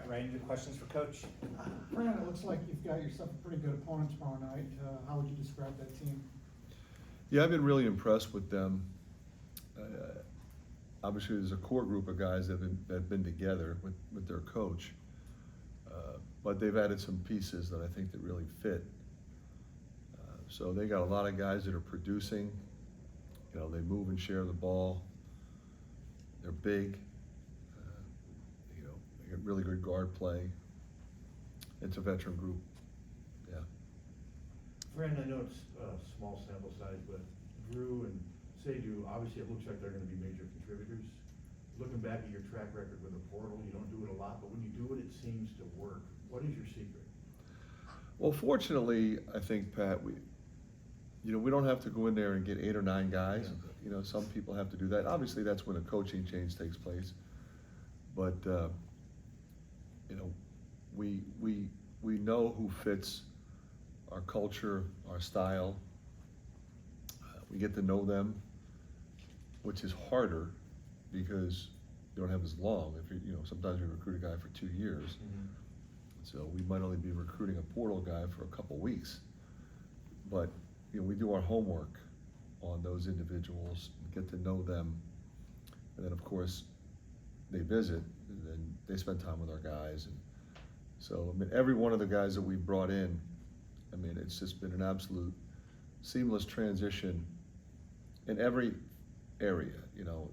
right into questions for Coach. Fran, it looks like you've got yourself a pretty good opponent tomorrow night. How would you describe that team? Yeah, I've been really impressed with them. Obviously, there's a core group of guys that have been together with their coach, but they've added some pieces that I think that really fit. So they got a lot of guys that are producing. You know, they move and share the ball. They're big. You know, they got really good guard play. It's a veteran group. Yeah. Fran, I know it's a small sample size, but Drew and Seydou, obviously it looks like they're gonna be major contributors. Looking back at your track record with the portal, you don't do it a lot, but when you do it, it seems to work. What is your secret? Well, fortunately, I think, Pat, we don't have to go in there and get 8 or 9 guys. Yeah. You know, some people have to do that. Obviously, that's when a coaching change takes place. But you know, we know who fits our culture, our style. We get to know them, which is harder because you don't have as long. If you know, sometimes we recruit a guy for 2 years, so we might only be recruiting a portal guy for a couple weeks. But you know, we do our homework on those individuals, get to know them, and then of course they visit, and then they spend time with our guys. And so, I mean, every one of the guys that we brought in, I mean, it's just been an absolute seamless transition in every area. You know,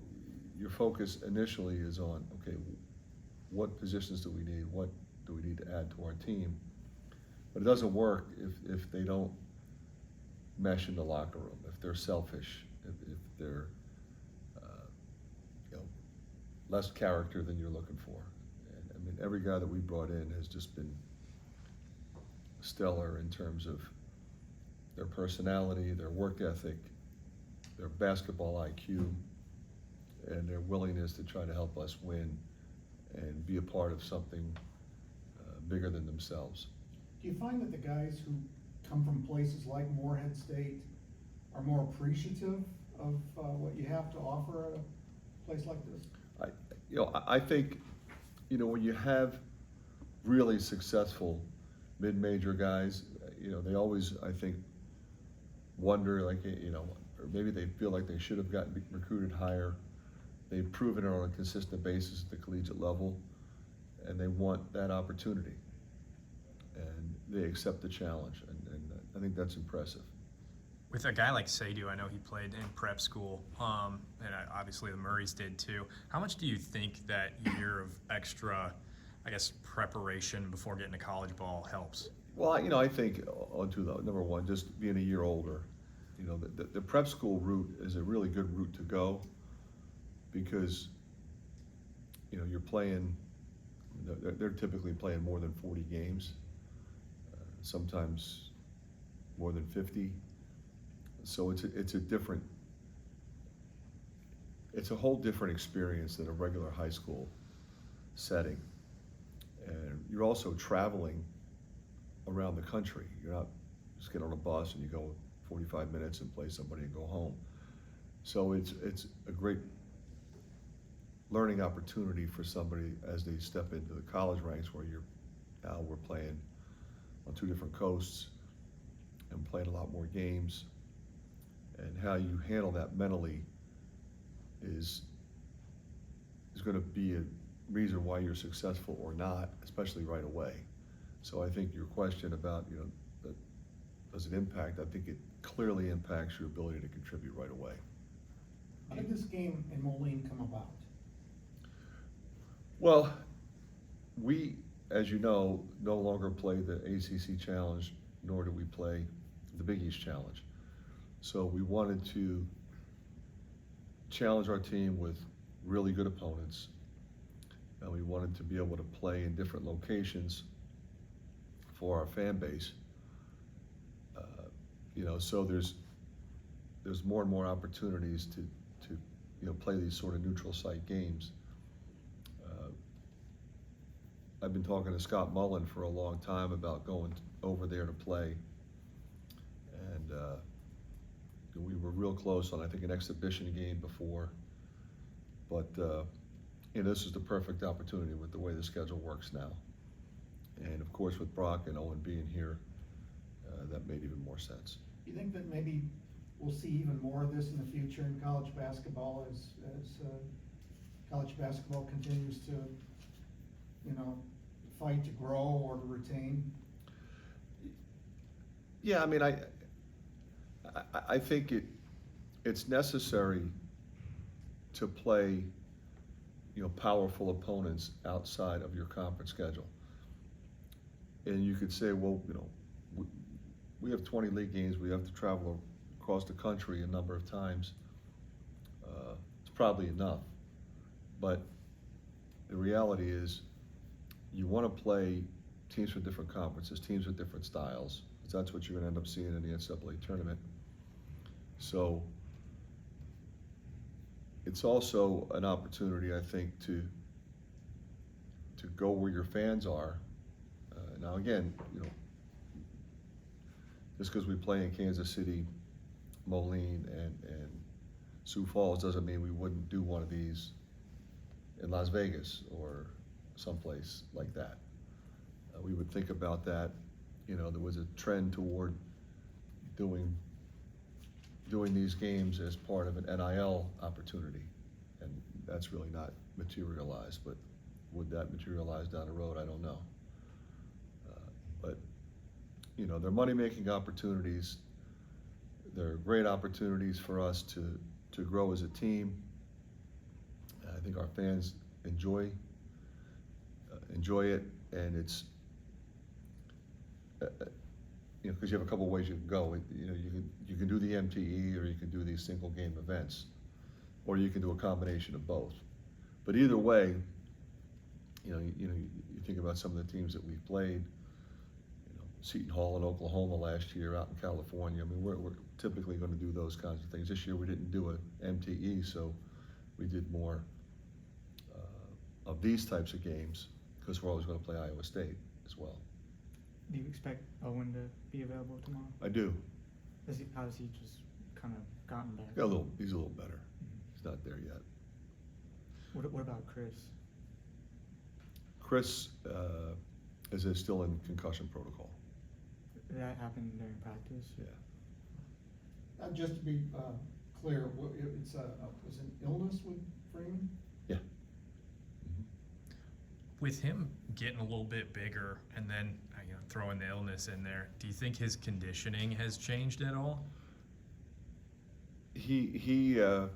your focus initially is on, okay, what positions do we need? What do we need to add to our team? But it doesn't work if they don't mesh in the locker room, if they're selfish, if they're you know, less character than you're looking for. And I mean, every guy that we brought in has just been stellar in terms of their personality, their work ethic, their basketball IQ, and their willingness to try to help us win and be a part of something bigger than themselves. Do you find that the guys who come from places like Morehead State are more appreciative of what you have to offer at a place like this? I think, you know, when you have really successful mid-major guys, you know, they always, I think, wonder, like, you know, or maybe they feel like they should have gotten recruited higher. They've proven it on a consistent basis at the collegiate level, and they want that opportunity. And they accept the challenge, and I think that's impressive. With a guy like Seydou, I know he played in prep school, and obviously the Murrays did too. How much do you think that year of extra, I guess, preparation before getting to college ball helps? Well, you know, I think on to the number one, just being a year older, you know, the prep school route is a really good route to go because, you know, you're playing, they're typically playing more than 40 games, sometimes more than 50. So it's a whole different experience than a regular high school setting. And you're also traveling around the country. You're not just get on a bus and you go 45 minutes and play somebody and go home. So it's a great learning opportunity for somebody as they step into the college ranks where we're playing on 2 different coasts and playing a lot more games. And how you handle that mentally is going to be a reason why you're successful or not, especially right away. So I think your question about, you know, does it impact? I think it clearly impacts your ability to contribute right away. How did this game in Moline come about? Well, we, as you know, no longer play the ACC Challenge, nor do we play the Big East Challenge. So we wanted to challenge our team with really good opponents, and we wanted to be able to play in different locations for our fan base. You know, so there's more and more opportunities to you know, play these sort of neutral site games. I've been talking to Scott Moline for a long time about going over there to play, and we were real close on, I think, an exhibition game before, but this is the perfect opportunity with the way the schedule works now. And of course, with Brock and Owen being here, that made even more sense. You think that maybe we'll see even more of this in the future in college basketball as college basketball continues to, fight to grow or to retain? Yeah, I mean, I think it's necessary to play, powerful opponents outside of your conference schedule. And you could say, well, we have 20 league games. We have to travel across the country a number of times. It's probably enough. But the reality is you want to play teams from different conferences, teams with different styles, because that's what you're going to end up seeing in the NCAA tournament. So it's also an opportunity, I think, to go where your fans are. Now again, just because we play in Kansas City, Moline, and Sioux Falls doesn't mean we wouldn't do one of these in Las Vegas or someplace like that. We would think about that. There was a trend toward doing these games as part of an NIL opportunity, and that's really not materialized. But would that materialize down the road? I don't know. But they're money-making opportunities. They're great opportunities for us to grow as a team. I think our fans enjoy it, and it's because you have a couple ways you can go. You can do the MTE, or you can do these single game events, or you can do a combination of both. But either way, you think about some of the teams that we've played. Seton Hall in Oklahoma last year, out in California. I mean, we're typically going to do those kinds of things. This year we didn't do an MTE, so we did more of these types of games because we're always going to play Iowa State as well. Do you expect Owen to be available tomorrow? I do. How has he just kind of gotten back? He's a little better. He's not there yet. What about Chris? Chris is still in concussion protocol. Did that happen during practice? Yeah. Just to be clear, it's was an illness with Freeman? Yeah. With him getting a little bit bigger and then throwing the illness in there, do you think his conditioning has changed at all? Yeah,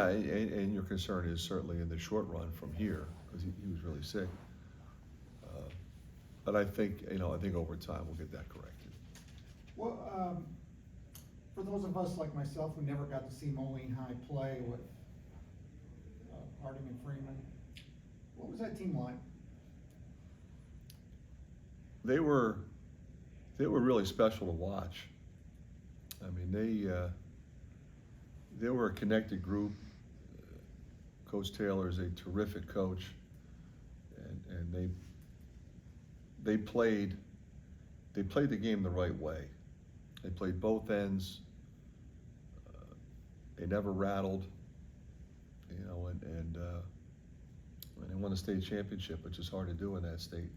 and your concern is certainly in the short run from here because he was really sick. But I think over time we'll get that corrected. Well, for those of us like myself who never got to see Moline High play with Harding and Freeman, what was that team like? They were really special to watch. I mean, they were a connected group. Coach Taylor is a terrific coach, and they played the game the right way. They played both ends. They never rattled, and they won a state championship, which is hard to do in that state.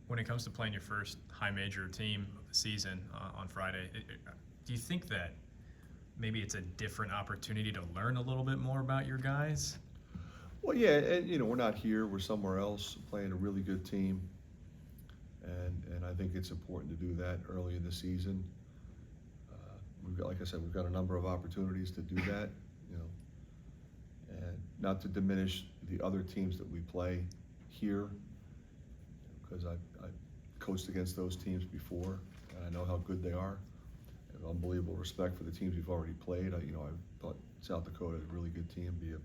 When it comes to playing your first high major team of the season on Friday, do you think that maybe it's a different opportunity to learn a little bit more about your guys? Well, yeah, and we're not here. We're somewhere else playing a really good team, and I think it's important to do that early in the season. Like I said, we've got a number of opportunities to do that, and not to diminish the other teams that we play here, because I've coached against those teams before, and I know how good they are. I have unbelievable respect for the teams we've already played. I thought South Dakota is a really good team, be a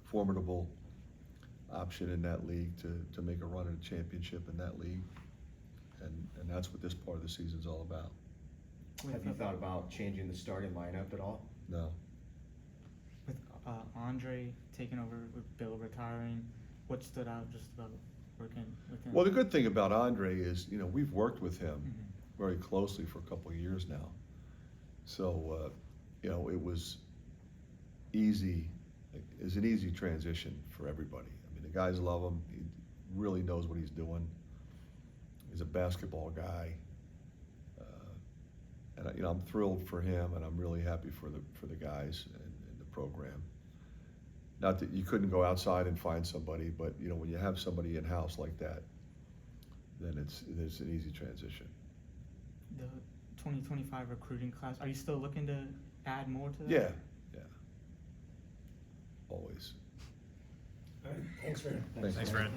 formidable option in that league to make a run at a championship in that league, and that's what this part of the season's all about. Have you thought about changing the starting lineup at all? No. With Andre taking over, with Bill retiring, what stood out just about working with him? Well, the good thing about Andre is, we've worked with him very closely for a couple of years now. So, it was easy is an easy transition for everybody. I mean, the guys love him. He really knows what he's doing. He's a basketball guy. And you know, I'm thrilled for him, and I'm really happy for the guys and the program. Not that you couldn't go outside and find somebody, but you know, when you have somebody in house like that, then it's an easy transition. The 2025 recruiting class, are you still looking to add more to that? Yeah, always. All right, thanks, Fran. Thanks. Thanks, Fran.